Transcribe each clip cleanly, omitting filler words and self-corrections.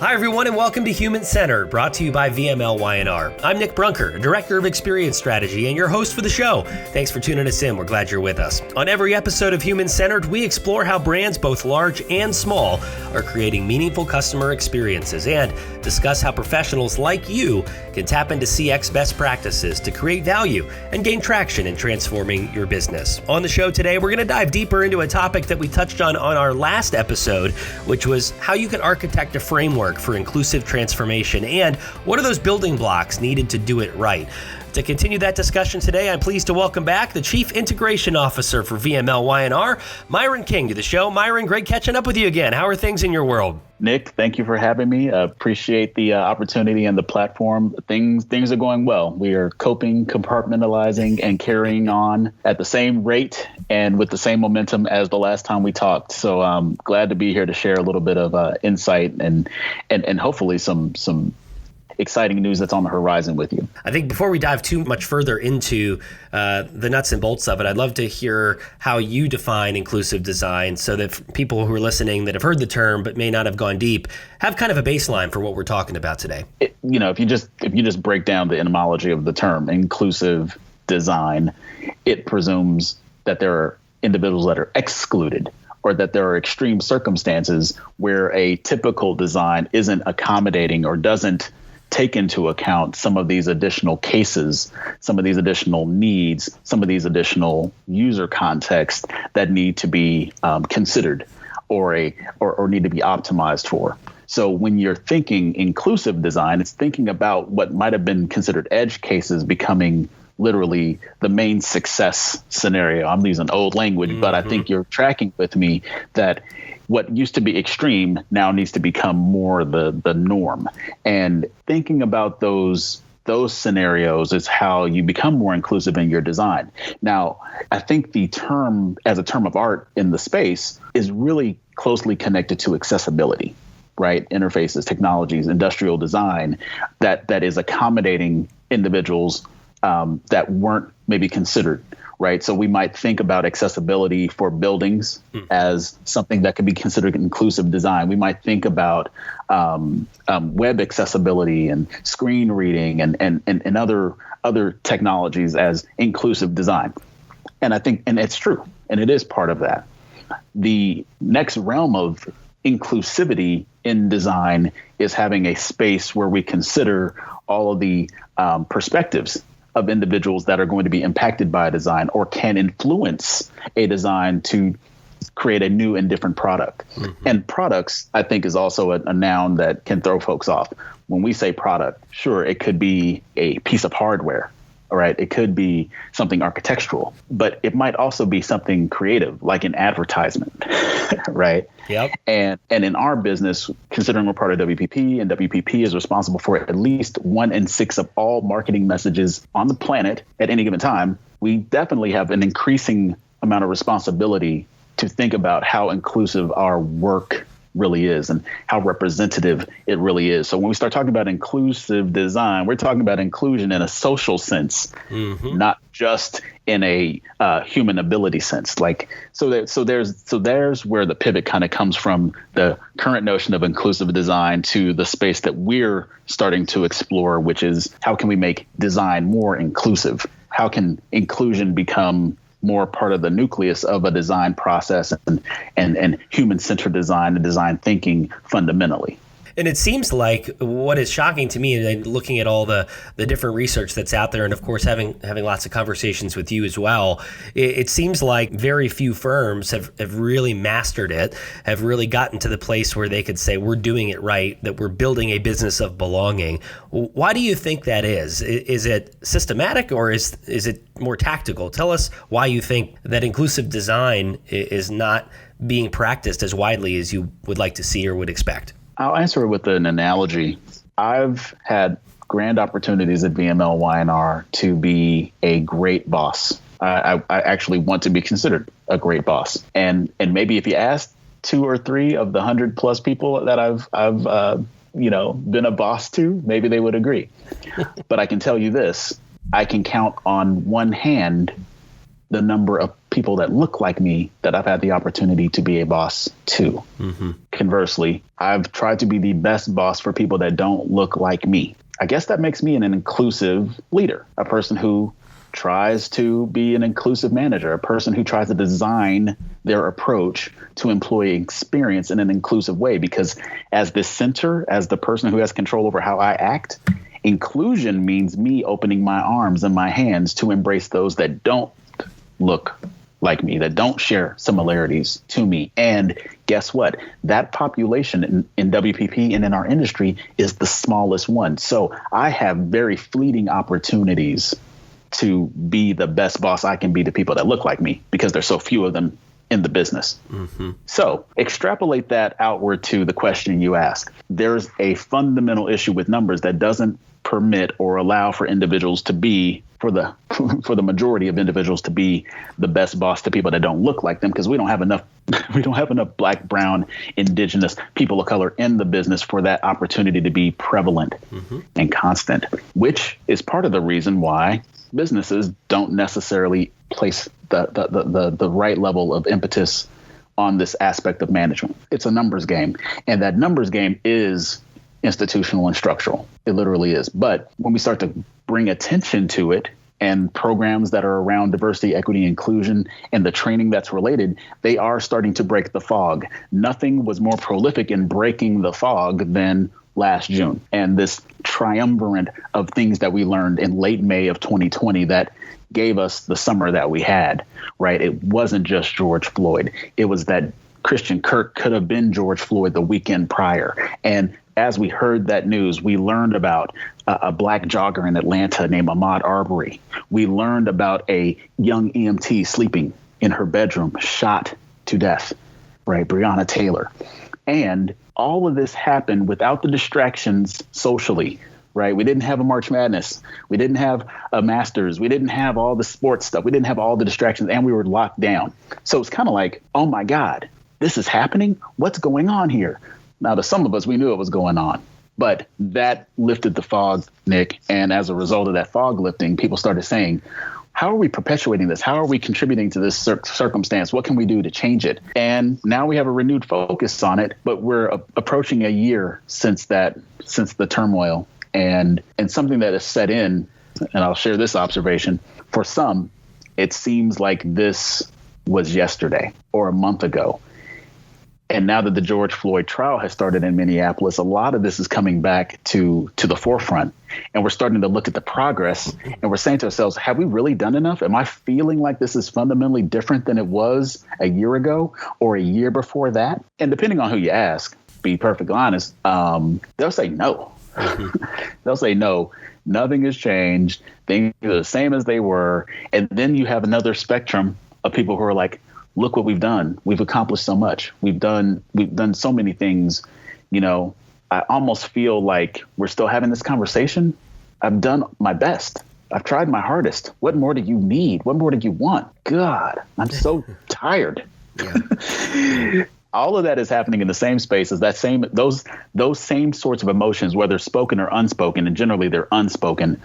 Hi, everyone, and welcome to Human Centered, brought to you by VMLY&R. I'm Nick Brunker, Director of Experience Strategy, and your host for the show. Thanks for tuning us in. We're glad you're with us. On every episode of Human Centered, we explore how brands, both large and small, are creating meaningful customer experiences and discuss how professionals like you can tap into CX best practices to create value and gain traction in transforming your business. On the show today, we're going to dive deeper into a topic that we touched on our last episode, which was how you can architect a framework for inclusive transformation and what are those building blocks needed to do it right. To continue that discussion today, I'm pleased to welcome back the Chief Integration Officer for VMLY&R, Myron King, to the show. Myron, great catching up with you again. How are things in your world? Nick, thank you for having me. Appreciate the opportunity and the platform. Things are going well. We are coping, compartmentalizing, and carrying on at the same rate and with the same momentum as the last time we talked. So I'm glad to be here to share a little bit of insight and hopefully some exciting news that's on the horizon with you. I think before we dive too much further into the nuts and bolts of it, I'd love to hear how you define inclusive design so that people who are listening that have heard the term but may not have gone deep have kind of a baseline for what we're talking about today. If you just break down the etymology of the term inclusive design, it presumes that there are individuals that are excluded, or that there are extreme circumstances where a typical design isn't accommodating or doesn't take into account some of these additional cases, some of these additional needs, some of these additional user context that need to be considered or need to be optimized for. So when you're thinking inclusive design, it's thinking about what might have been considered edge cases becoming literally the main success scenario. I'm using old language, but I think you're tracking with me that what used to be extreme now needs to become more the norm. And thinking about those scenarios is how you become more inclusive in your design. Now, I think the term as a term of art in the space is really closely connected to accessibility, right? Interfaces, technologies, industrial design that is accommodating individuals that weren't maybe considered. Right. So we might think about accessibility for buildings as something that could be considered inclusive design. We might think about web accessibility and screen reading and other technologies as inclusive design. And I think and it's true. And it is part of that. The next realm of inclusivity in design is having a space where we consider all of the perspectives of individuals that are going to be impacted by a design or can influence a design to create a new and different product. And products, I think, is also a noun that can throw folks off. When we say product, sure, it could be a piece of hardware, all right? It could be something architectural, but it might also be something creative, like an advertisement, right? Yep. And in our business, considering we're part of WPP, and WPP is responsible for at least 1 in 6 of all marketing messages on the planet at any given time, we definitely have an increasing amount of responsibility to think about how inclusive our work really is and how representative it really is. So when we start talking about inclusive design, we're talking about inclusion in a social sense, not just in a human ability sense. So there's where the pivot kind of comes from, the current notion of inclusive design to the space that we're starting to explore, which is how can we make design more inclusive? How can inclusion become more part of the nucleus of a design process and human-centered design and design thinking fundamentally. And it seems like what is shocking to me, and looking at all the different research that's out there, and of course having lots of conversations with you as well, it seems like very few firms have really mastered it, have really gotten to the place where they could say we're doing it right, that we're building a business of belonging. Why do you think that is? Is it systematic or is it more tactical? Tell us why you think that inclusive design is not being practiced as widely as you would like to see or would expect. I'll answer it with an analogy. I've had grand opportunities at VMLY&R to be a great boss. I actually want to be considered a great boss. And maybe if you asked 2 or 3 of the 100+ people that I've been a boss to, maybe they would agree. But I can tell you this, I can count on one hand the number of people that look like me that I've had the opportunity to be a boss to. Conversely, I've tried to be the best boss for people that don't look like me. I guess that makes me an inclusive leader, a person who tries to be an inclusive manager, a person who tries to design their approach to employee experience in an inclusive way. Because as the center, as the person who has control over how I act, inclusion means me opening my arms and my hands to embrace those that don't look like me, that don't share similarities to me. And guess what? That population in WPP and in our industry is the smallest one. So I have very fleeting opportunities to be the best boss I can be to people that look like me because there's so few of them in the business. So extrapolate that outward to the question you ask. There's a fundamental issue with numbers that doesn't permit or allow for individuals to be, for the majority of individuals to be the best boss to people that don't look like them, because we don't have enough Black, brown, indigenous, people of color in the business for that opportunity to be prevalent and constant, which is part of the reason why businesses don't necessarily place the right level of impetus on this aspect of management. It's a numbers game, and that numbers game is institutional and structural. It literally is. But when we start to bring attention to it and programs that are around diversity, equity, inclusion, and the training that's related, they are starting to break the fog. Nothing was more prolific in breaking the fog than last June. And this triumvirate of things that we learned in late May of 2020 that gave us the summer that we had, right? It wasn't just George Floyd. It was that Christian Kirk could have been George Floyd the weekend prior. And as we heard that news, we learned about a Black jogger in Atlanta named Ahmaud Arbery. We learned about a young EMT sleeping in her bedroom, shot to death, right? Breonna Taylor. And all of this happened without the distractions socially, right? We didn't have a March Madness. We didn't have a Masters. We didn't have all the sports stuff. We didn't have all the distractions, and we were locked down. So it's kind of like, oh my God, this is happening? What's going on here? Now, to some of us, we knew it was going on, but that lifted the fog, Nick. And as a result of that fog lifting, people started saying, how are we perpetuating this? How are we contributing to this circumstance? What can we do to change it? And now we have a renewed focus on it, but we're approaching a year since the turmoil and something that has set in. And I'll share this observation. For some, it seems like this was yesterday or a month ago. And now that the George Floyd trial has started in Minneapolis, a lot of this is coming back to the forefront. And we're starting to look at the progress, and we're saying to ourselves, have we really done enough? Am I feeling like this is fundamentally different than it was a year ago or a year before that? And depending on who you ask, be perfectly honest, they'll say no. They'll say no. Nothing has changed. Things are the same as they were. And then you have another spectrum of people who are like, look what we've done. We've accomplished so much. We've done so many things. You know, I almost feel like we're still having this conversation. I've done my best. I've tried my hardest. What more do you need? What more do you want? God, I'm so tired. Yeah. All of that is happening in the same space as those same sorts of emotions, whether spoken or unspoken, and generally they're unspoken,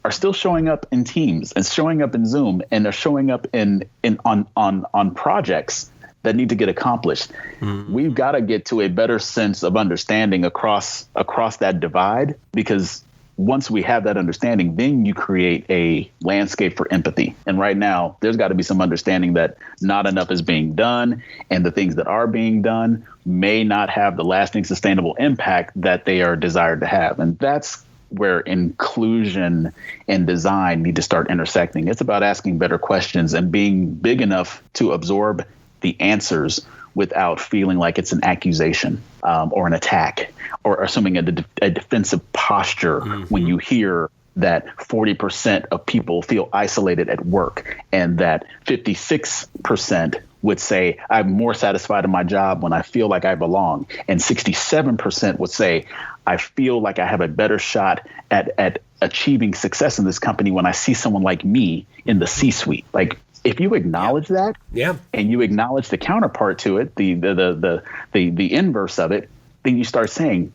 are still showing up in Teams and showing up in Zoom, and they're showing up on projects that need to get accomplished. Mm-hmm. We've got to get to a better sense of understanding across that divide, because once we have that understanding, then you create a landscape for empathy. And right now, there's got to be some understanding that not enough is being done, and the things that are being done may not have the lasting, sustainable impact that they are desired to have. And that's where inclusion and design need to start intersecting. It's about asking better questions and being big enough to absorb the answers without feeling like it's an accusation or an attack, or assuming a defensive posture. Mm-hmm. When you hear that 40% of people feel isolated at work, and that 56% would say, I'm more satisfied in my job when I feel like I belong. And 67% would say, I feel like I have a better shot at achieving success in this company when I see someone like me in the C-suite. Like, if you acknowledge that, and you acknowledge the counterpart to it, the inverse of it, then you start saying,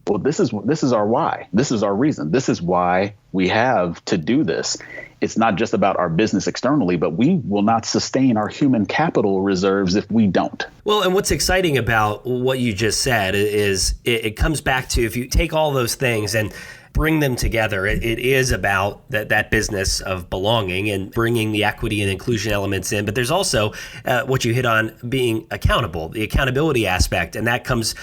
well, this is our why. This is our reason. This is why we have to do this. It's not just about our business externally, but we will not sustain our human capital reserves if we don't. Well, and what's exciting about what you just said is it comes back to, if you take all those things and bring them together, it is about that business of belonging and bringing the equity and inclusion elements in. But there's also what you hit on, being accountable, the accountability aspect, and that comes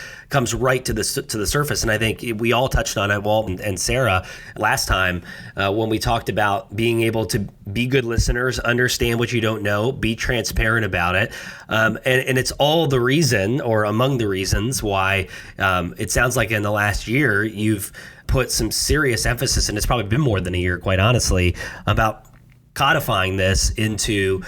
right to the surface. And I think we all touched on it, Walt and Sarah, last time when we talked about being able to be good listeners, understand what you don't know, be transparent about it, and it's all the reason, or among the reasons, why it sounds like in the last year you've put some serious emphasis, and it's probably been more than a year, quite honestly, about codifying this into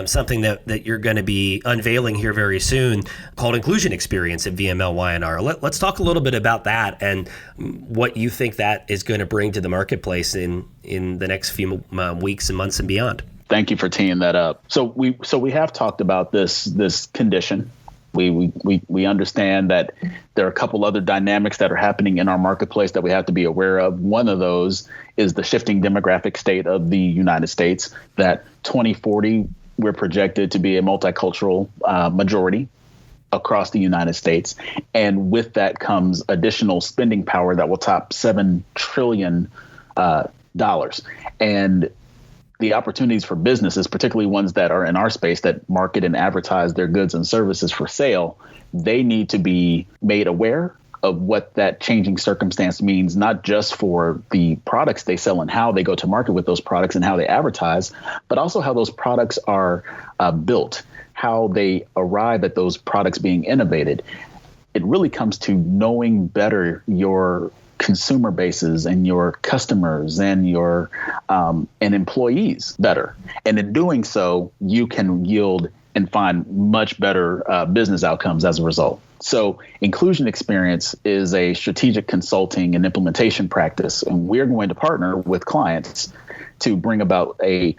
something that you're going to be unveiling here very soon, called Inclusion Experience at VMLY&R. Let's talk a little bit about that and what you think that is going to bring to the marketplace in the next few weeks and months and beyond. Thank you for teeing that up. So we have talked about this condition. We understand that there are a couple other dynamics that are happening in our marketplace that we have to be aware of. One of those is the shifting demographic state of the United States, that 2040, we're projected to be a multicultural majority across the United States. And with that comes additional spending power that will top $7 trillion. And the opportunities for businesses, particularly ones that are in our space that market and advertise their goods and services for sale, they need to be made aware of what that changing circumstance means, not just for the products they sell and how they go to market with those products and how they advertise, but also how those products are built, how they arrive at those products being innovated. It really comes to knowing better your consumer bases and your customers and your and employees better. And in doing so, you can yield and find much better business outcomes as a result. So Inclusion Experience is a strategic consulting and implementation practice, and we're going to partner with clients to bring about a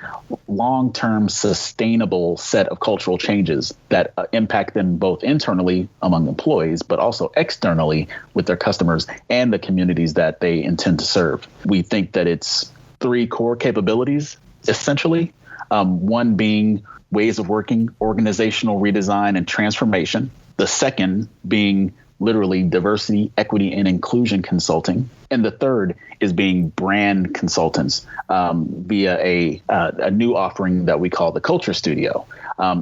long-term sustainable set of cultural changes that impact them both internally among employees, but also externally with their customers and the communities that they intend to serve. We think that it's 3 core capabilities, essentially. One being ways of working, organizational redesign and transformation. The second being literally diversity, equity, and inclusion consulting. And the third is being brand consultants via a new offering that we call the Culture Studio.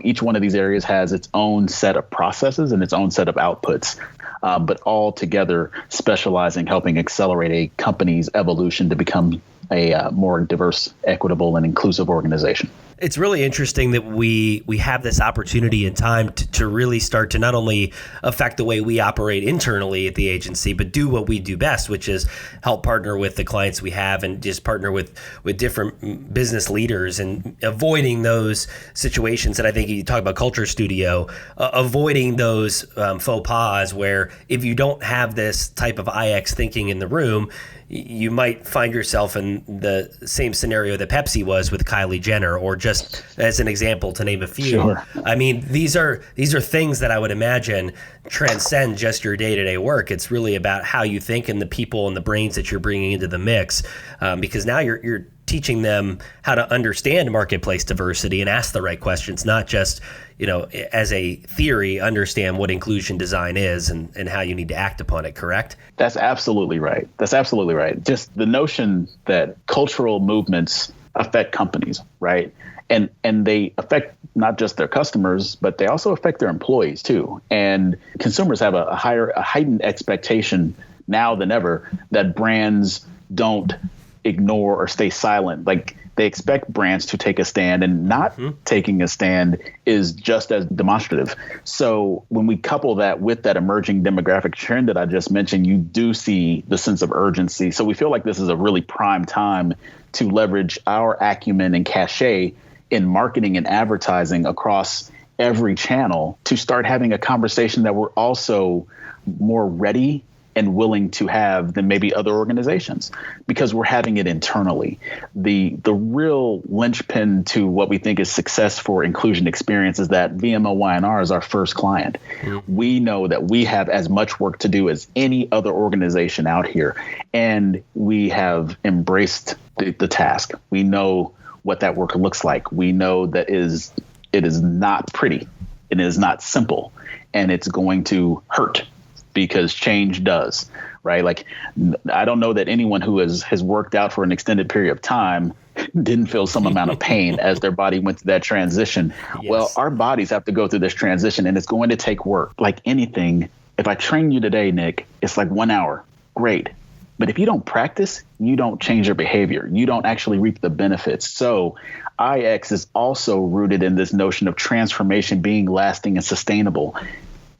Each one of these areas has its own set of processes and its own set of outputs, but all together specializing, helping accelerate a company's evolution to become a more diverse, equitable, and inclusive organization. It's really interesting that we have this opportunity and time to really start to not only affect the way we operate internally at the agency, but do what we do best, which is help partner with the clients we have and just partner with different business leaders and avoiding those situations that I think you talk about Culture Studio, avoiding those faux pas where if you don't have this type of IX thinking in the room, you might find yourself in the same scenario that Pepsi was with Kylie Jenner, or just as an example to name a few. Sure. I mean, these are things that I would imagine transcend just your day-to-day work. It's really about how you think and the people and the brains that you're bringing into the mix, because now you're teaching them how to understand marketplace diversity and ask the right questions, not just, as a theory, understand what inclusion design is and how you need to act upon it, correct? That's absolutely right. Just the notion that cultural movements affect companies, right? And they affect not just their customers, but they also affect their employees too. And consumers have a heightened expectation now than ever that brands don't ignore or stay silent. Like, they expect brands to take a stand, and not taking a stand is just as demonstrative. So when we couple that with that emerging demographic trend that I just mentioned, you do see the sense of urgency. So we feel like this is a really prime time to leverage our acumen and cachet in marketing and advertising across every channel to start having a conversation that we're also more ready and willing to have than maybe other organizations, because we're having it internally. The real linchpin to what we think is success for inclusion experience is that VMLY&R is our first client. Mm-hmm. We know that we have as much work to do as any other organization out here, and we have embraced the task. We know what that work looks like. We know that it is not pretty, it is not simple, and it's going to hurt, because change does, right? Like, I don't know that anyone who has worked out for an extended period of time didn't feel some amount of pain as their body went through that transition. Yes. Well, our bodies have to go through this transition, and it's going to take work. Like anything, if I train you today, Nick, it's like 1 hour, great. But if you don't practice, you don't change your behavior. You don't actually reap the benefits. So IX is also rooted in this notion of transformation being lasting and sustainable,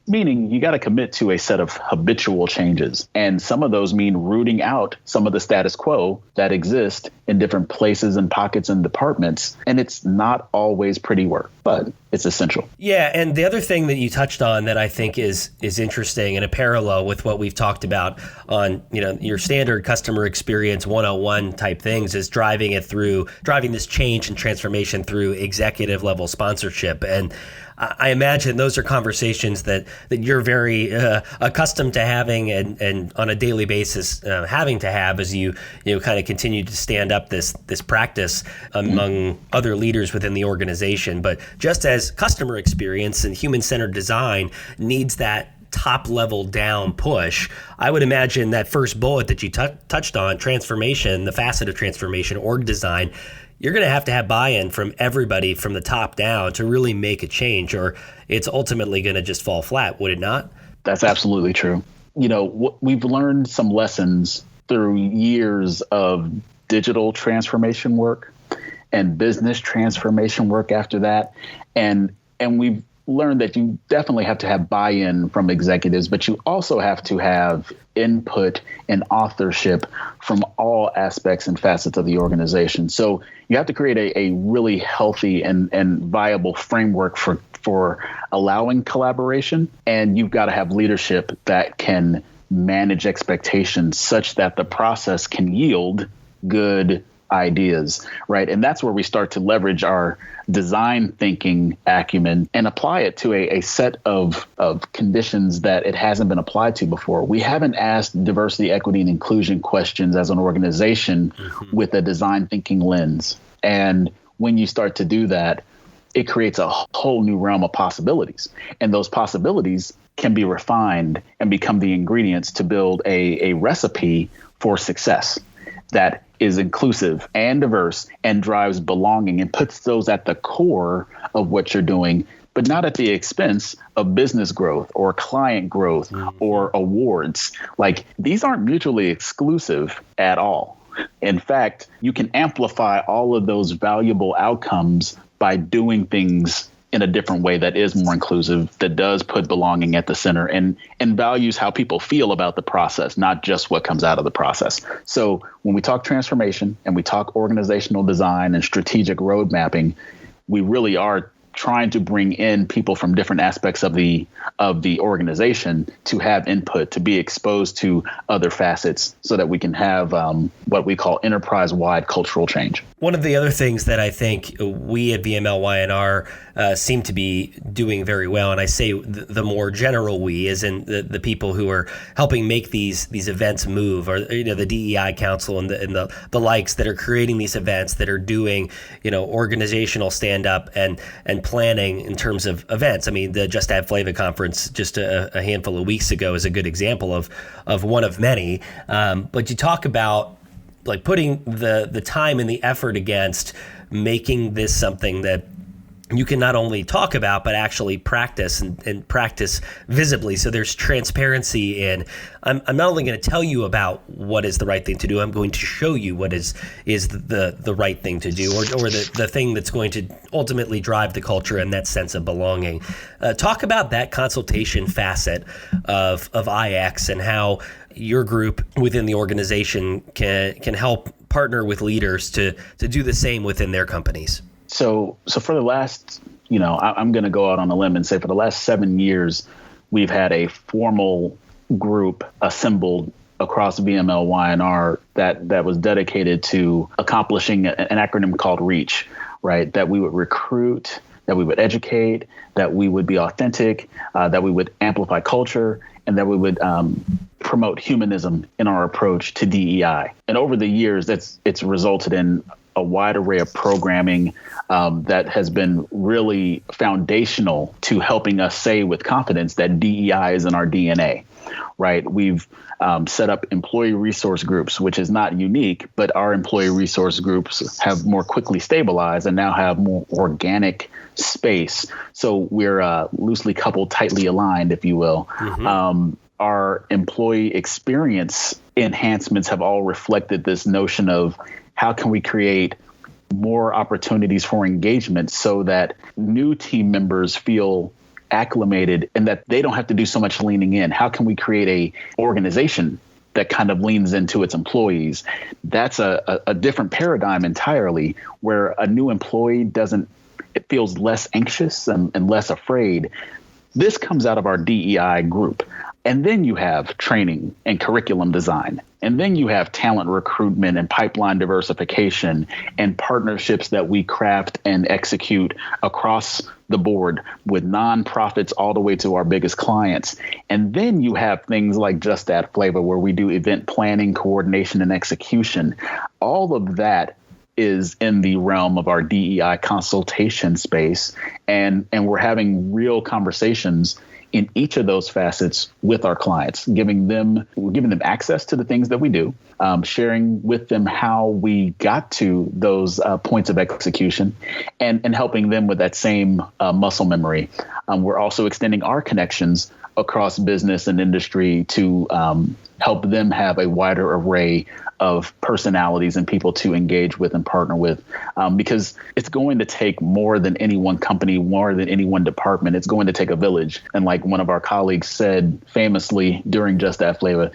meaning you got to commit to a set of habitual changes. And some of those mean rooting out some of the status quo that exist in different places and pockets and departments. And it's not always pretty work, but it's essential. Yeah. And the other thing that you touched on that I think is interesting and a parallel with what we've talked about on, your standard customer experience 101 type things is driving this change and transformation through executive level sponsorship. And I imagine those are conversations that you're very accustomed to having and on a daily basis having to have as you kind of continue to stand up this practice among other leaders within the organization. But just as customer experience and human-centered design needs that top level down push, I would imagine that first bullet that you touched on, transformation, the facet of transformation, org design, you're going to have buy-in from everybody from the top down to really make a change, or it's ultimately going to just fall flat, would it not? That's absolutely true. We've learned some lessons through years of digital transformation work and business transformation work after that. And we've learned that you definitely have to have buy-in from executives, but you also have to have input and authorship from all aspects and facets of the organization. So you have to create a really healthy and viable framework for allowing collaboration. And you've got to have leadership that can manage expectations such that the process can yield good ideas, right? And that's where we start to leverage our design thinking acumen and apply it to a set of conditions that it hasn't been applied to before. We haven't asked diversity, equity, and inclusion questions as an organization with a design thinking lens. And when you start to do that, it creates a whole new realm of possibilities. And those possibilities can be refined and become the ingredients to build a recipe for success that is inclusive and diverse and drives belonging and puts those at the core of what you're doing, but not at the expense of business growth or client growth or awards. Like, these aren't mutually exclusive at all. In fact, you can amplify all of those valuable outcomes by doing things in a different way that is more inclusive, that does put belonging at the center and values how people feel about the process, not just what comes out of the process. So when we talk transformation and we talk organizational design and strategic road mapping, we really are trying to bring in people from different aspects of the organization to have input, to be exposed to other facets so that we can have what we call enterprise-wide cultural change. One of the other things that I think we at VMLY&R seem to be doing very well, and I say the more general we, is in the people who are helping make these events move, or the DEI Council and the likes that are creating these events, that are doing organizational stand up and planning in terms of events. I mean, the Just Add Flava conference just a handful of weeks ago is a good example of one of many. But you talk about like putting the time and the effort against making this something that you can not only talk about, but actually practice and practice visibly. So there's transparency in, I'm not only going to tell you about what is the right thing to do, I'm going to show you what is the right thing to do, or the thing that's going to ultimately drive the culture and that sense of belonging. Talk about that consultation facet of IX and how your group within the organization can help partner with leaders to do the same within their companies. So for the last, I'm going to go out on a limb and say for the last 7 years, we've had a formal group assembled across VMLY&R that was dedicated to accomplishing an acronym called REACH, right? That we would recruit, that we would educate, that we would be authentic, that we would amplify culture, and that we would promote humanism in our approach to DEI. And over the years, it's resulted in a wide array of programming that has been really foundational to helping us say with confidence that DEI is in our DNA, right? We've set up employee resource groups, which is not unique, but our employee resource groups have more quickly stabilized and now have more organic space. So we're loosely coupled, tightly aligned, if you will. Mm-hmm. Our employee experience enhancements have all reflected this notion of how can we create more opportunities for engagement so that new team members feel acclimated and that they don't have to do so much leaning in. How can we create a organization that kind of leans into its employees? That's a different paradigm entirely, where a new employee it feels less anxious and less afraid. This comes out of our DEI group. And then you have training and curriculum design. And then you have talent recruitment and pipeline diversification and partnerships that we craft and execute across the board with nonprofits all the way to our biggest clients. And then you have things like Just Add Flavor, where we do event planning, coordination, and execution. All of that is in the realm of our DEI consultation space. And we're having real conversations in each of those facets with our clients, giving them access to the things that we do, sharing with them how we got to those points of execution, and helping them with that same muscle memory. We're also extending our connections across business and industry to help them have a wider array of personalities and people to engage with and partner with, because it's going to take more than any one company, more than any one department. It's going to take a village. And like one of our colleagues said famously during Just Add Flavor,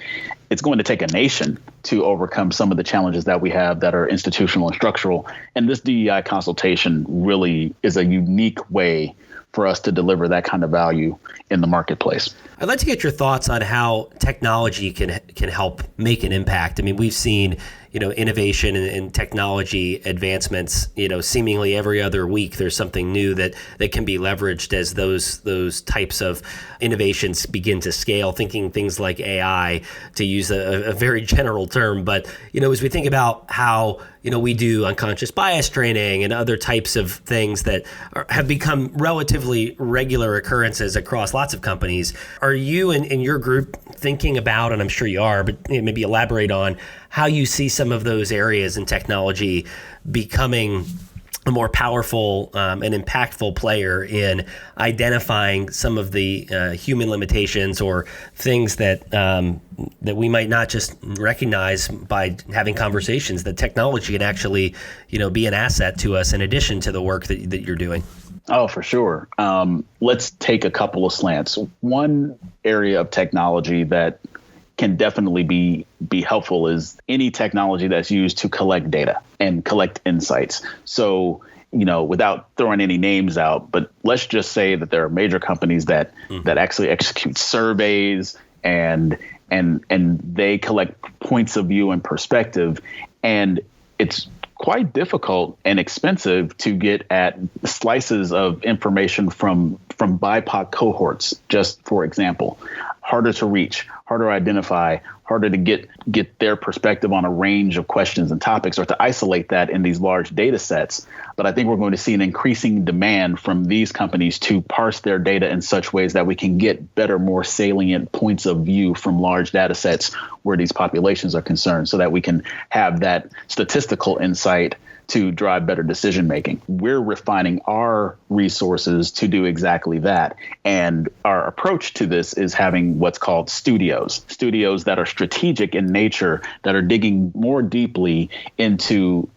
it's going to take a nation to overcome some of the challenges that we have that are institutional and structural. And this DEI consultation really is a unique way for us to deliver that kind of value in the marketplace. I'd like to get your thoughts on how technology can help make an impact. I mean, we've seen, innovation and technology advancements, seemingly every other week there's something new that can be leveraged as those types of innovations begin to scale, thinking things like AI, to use a very general term. But, as we think about how, we do unconscious bias training and other types of things that have become relatively regular occurrences across lots of companies, are you and your group thinking about, and I'm sure you are, but maybe elaborate on how you see some of those areas in technology becoming a more powerful and impactful player in identifying some of the human limitations or things that we might not just recognize by having conversations, that technology can actually, be an asset to us in addition to the work that you're doing? Oh, for sure. Let's take a couple of slants. One area of technology that can definitely be helpful is any technology that's used to collect data and collect insights. So, without throwing any names out, but let's just say that there are major companies that actually execute surveys and they collect points of view and perspective. And it's quite difficult and expensive to get at slices of information from BIPOC cohorts, just for example. Harder to reach, harder to identify, harder to get their perspective on a range of questions and topics, or to isolate that in these large data sets. But I think we're going to see an increasing demand from these companies to parse their data in such ways that we can get better, more salient points of view from large data sets where these populations are concerned, so that we can have that statistical insight to drive better decision making. We're refining our resources to do exactly that. And our approach to this is having what's called studios that are strategic in nature, that are digging more deeply into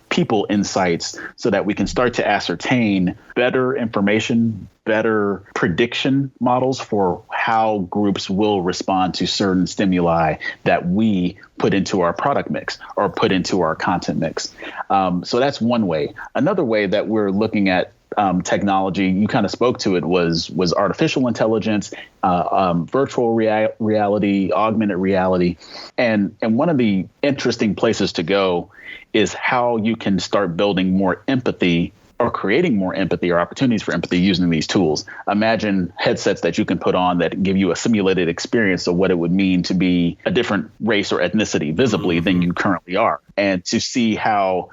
people insights, so that we can start to ascertain better information, better prediction models for how groups will respond to certain stimuli that we put into our product mix or put into our content mix. So that's one way. Another way that we're looking at technology, you kind of spoke to it, was artificial intelligence, virtual reality, augmented reality. And one of the interesting places to go is how you can start building more empathy or creating more empathy or opportunities for empathy using these tools. Imagine headsets that you can put on that give you a simulated experience of what it would mean to be a different race or ethnicity visibly than you currently are. And to see how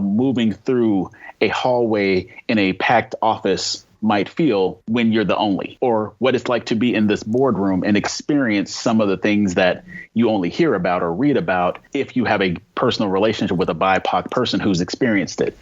moving through a hallway in a packed office might feel when you're the only, or what it's like to be in this boardroom and experience some of the things that you only hear about or read about if you have a personal relationship with a BIPOC person who's experienced it.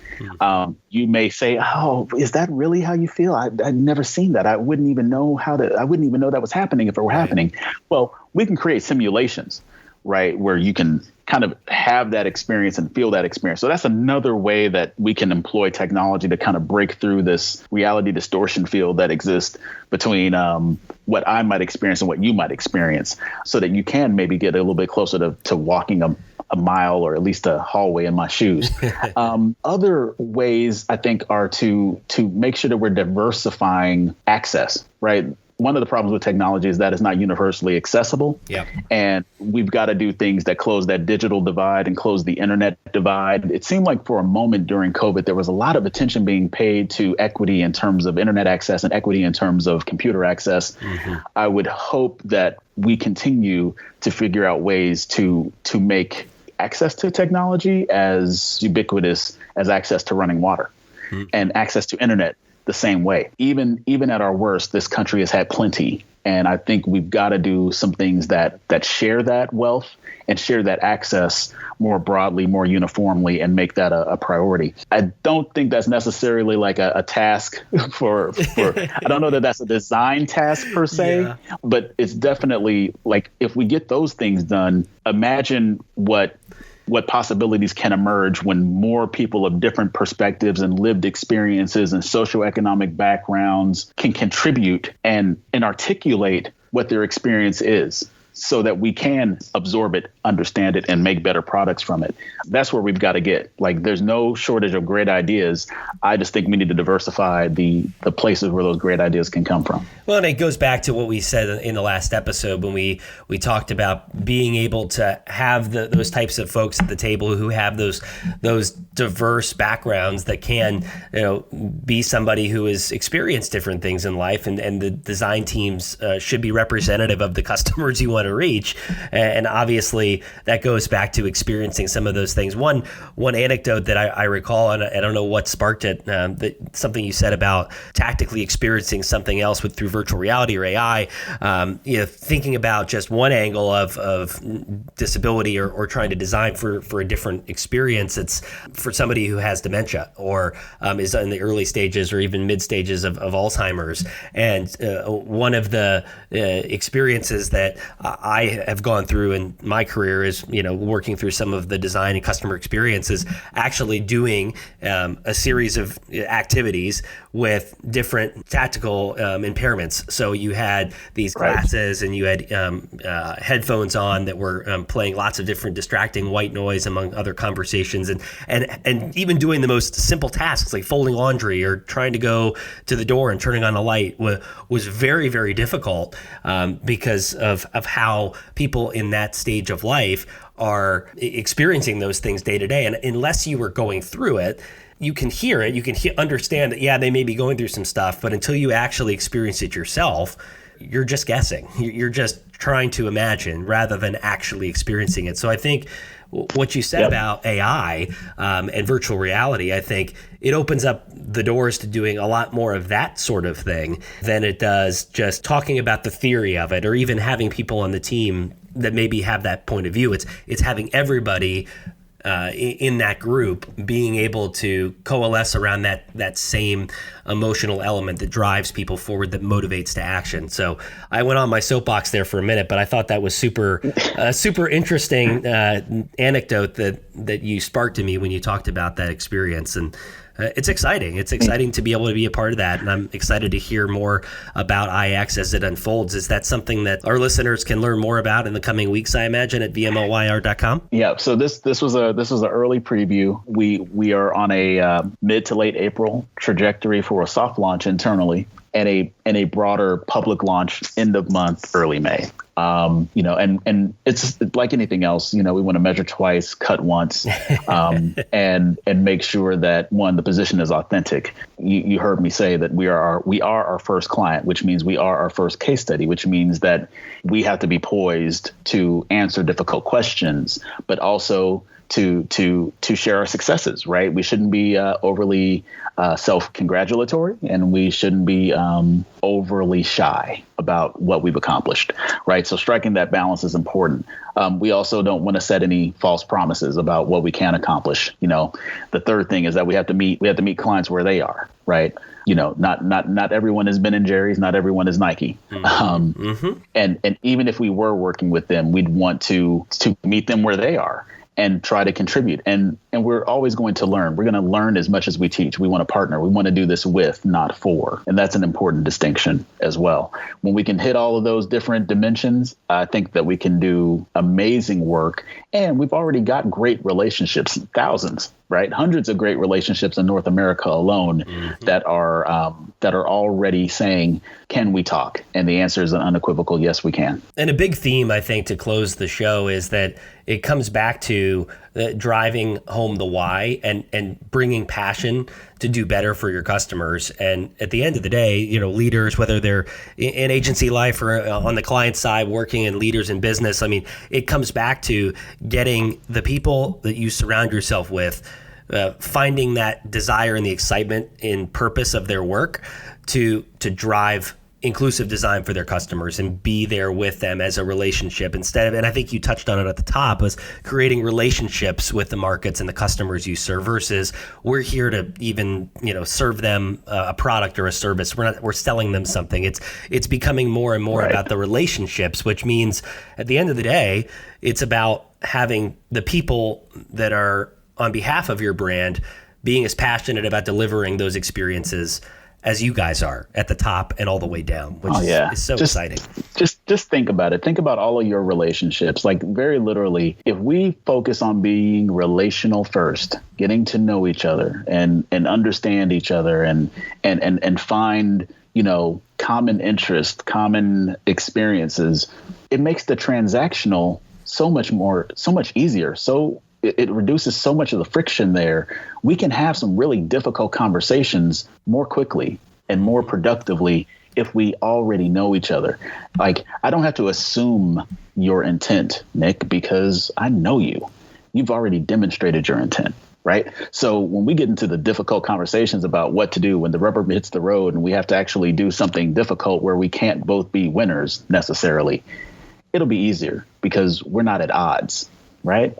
You may say, oh, is that really how you feel? I'd never seen that. I wouldn't even know that was happening if it were happening. Well, we can create simulations, right, where you can kind of have that experience and feel that experience. So that's another way that we can employ technology to kind of break through this reality distortion field that exists between what I might experience and what you might experience, so that you can maybe get a little bit closer to walking a mile or at least a hallway in my shoes. Other ways, I think, are to make sure that we're diversifying access, right? One of the problems with technology is that it's not universally accessible. Yeah. And we've got to do things that close that digital divide and close the internet divide. It seemed like for a moment during COVID, there was a lot of attention being paid to equity in terms of internet access and equity in terms of computer access. I would hope that we continue to figure out ways to make access to technology as ubiquitous as access to running water and access to internet the same way. Even at our worst, this country has had plenty. And I think we've got to do some things that share that wealth and share that access more broadly, more uniformly, and make that a priority. I don't think that's necessarily like a task for I don't know that that's a design task per se, but it's definitely like, if we get those things done, imagine what possibilities can emerge when more people of different perspectives and lived experiences and socioeconomic backgrounds can contribute and articulate what their experience is, so that we can absorb it, understand it, and make better products from it. That's where we've got to get. Like, there's no shortage of great ideas. I just think we need to diversify the places where those great ideas can come from. Well, and it goes back to what we said in the last episode when we talked about being able to have those types of folks at the table who have those diverse backgrounds that can, be somebody who has experienced different things in life, and the design teams should be representative of the customers you want to reach. And obviously that goes back to experiencing some of those things. One anecdote that I recall, and I don't know what sparked it, that something you said about tactically experiencing something else through virtual reality or AI, thinking about just one angle of disability or trying to design for a different experience. It's for somebody who has dementia or is in the early stages or even mid stages of Alzheimer's. And one of the experiences that I have gone through in my career is, working through some of the design and customer experiences, actually doing a series of activities with different tactical impairments. So you had these glasses and you had headphones on that were playing lots of different distracting white noise among other conversations, and even doing the most simple tasks like folding laundry or trying to go to the door and turning on a light was very, very difficult because of how people in that stage of life are experiencing those things day to day. And unless you were going through it, you can hear it, you can understand that, they may be going through some stuff, but until you actually experience it yourself, you're just guessing. You're just trying to imagine rather than actually experiencing it. So I think what you said about AI and virtual reality, I think it opens up the doors to doing a lot more of that sort of thing than it does just talking about the theory of it, or even having people on the team that maybe have that point of view. It's having everybody in that group being able to coalesce around that same emotional element that drives people forward, that motivates to action. So I went on my soapbox there for a minute, but I thought that was super interesting anecdote that you sparked in me when you talked about that experience. And it's exciting. It's exciting to be able to be a part of that. And I'm excited to hear more about IX as it unfolds. Is that something that our listeners can learn more about in the coming weeks, I imagine, at VMLY&R.com? Yeah. So this was an early preview. We are on a mid to late April trajectory for a soft launch internally and a broader public launch end of month, early May. And it's like anything else, we want to measure twice, cut once, and make sure that one, the position is authentic. You heard me say that we are our first client, which means we are our first case study, which means that we have to be poised to answer difficult questions, but also to share our successes, right? We shouldn't be overly self-congratulatory, and we shouldn't be overly shy about what we've accomplished, right? So striking that balance is important. We also don't want to set any false promises about what we can accomplish. The third thing is that we have to meet clients where they are, right? Not everyone is Ben and Jerry's, not everyone is Nike. And even if we were working with them, we'd want to meet them where they are and try to contribute. And we're always going to learn. We're going to learn as much as we teach. We want to partner. We want to do this with, not for. And that's an important distinction as well. When we can hit all of those different dimensions, I think that we can do amazing work. And we've already got great relationships, thousands, right? Hundreds of great relationships in North America alone that are already saying, can we talk? And the answer is an unequivocal yes, we can. And a big theme, I think, to close the show is that it comes back to driving home the why and bringing passion to do better for your customers. And at the end of the day, leaders, whether they're in agency life or on the client side, working in leaders in business, it comes back to getting the people that you surround yourself with, finding that desire and the excitement in purpose of their work to drive inclusive design for their customers and be there with them as a relationship instead of, and I think you touched on it at the top, was creating relationships with the markets and the customers you serve versus we're here to even, serve them a product or a service. We're selling them something. It's becoming more and more about the relationships, which means at the end of the day, it's about having the people that are on behalf of your brand being as passionate about delivering those experiences as you guys are at the top and all the way down, which is so exciting. Just think about it. Think about all of your relationships. Like very literally, if we focus on being relational first, getting to know each other and understand each other and find, common interest, common experiences, it makes the transactional so much easier. So it reduces so much of the friction there. We can have some really difficult conversations more quickly and more productively if we already know each other. Like, I don't have to assume your intent, Nick, because I know you. You've already demonstrated your intent, right? So when we get into the difficult conversations about what to do when the rubber hits the road and we have to actually do something difficult where we can't both be winners necessarily, it'll be easier because we're not at odds. Right.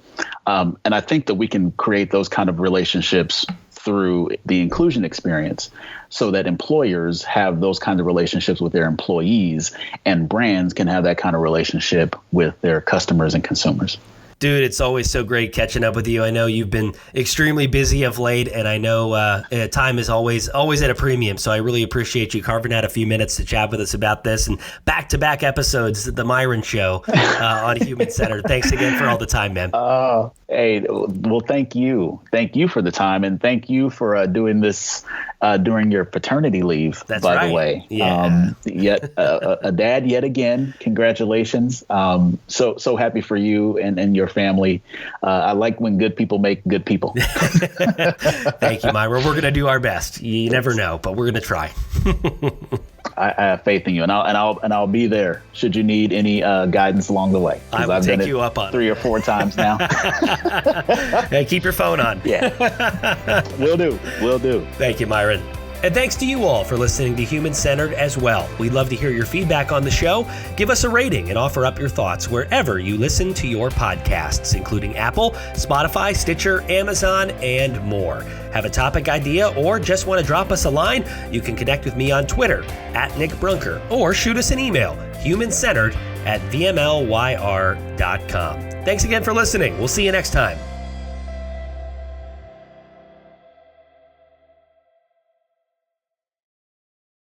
And I think that we can create those kind of relationships through the inclusion experience so that employers have those kinds of relationships with their employees and brands can have that kind of relationship with their customers and consumers. Dude, it's always so great catching up with you. I know you've been extremely busy of late, and I know time is always at a premium. So I really appreciate you carving out a few minutes to chat with us about this and back-to-back episodes, the Myron Show on Human Centered. Thanks again for all the time, man. Hey, well, thank you. Thank you for the time, and thank you for doing this during your paternity leave, by the way. Yeah. Yet a dad yet again. Congratulations. So happy for you and your family. I like when good people make good people. Thank you, Myron. We're going to do our best. You never know, but we're going to try. I have faith in you, and I'll be there should you need any guidance along the way. I will take you up on 3 or 4 times now. Hey, keep your phone on. Yeah, will do. Thank you, Myron. And thanks to you all for listening to Human Centered as well. We'd love to hear your feedback on the show. Give us a rating and offer up your thoughts wherever you listen to your podcasts, including Apple, Spotify, Stitcher, Amazon, and more. Have a topic idea or just want to drop us a line? You can connect with me on Twitter @Nick Brunker or shoot us an email, humancentered@VMLY&R.com. Thanks again for listening. We'll see you next time.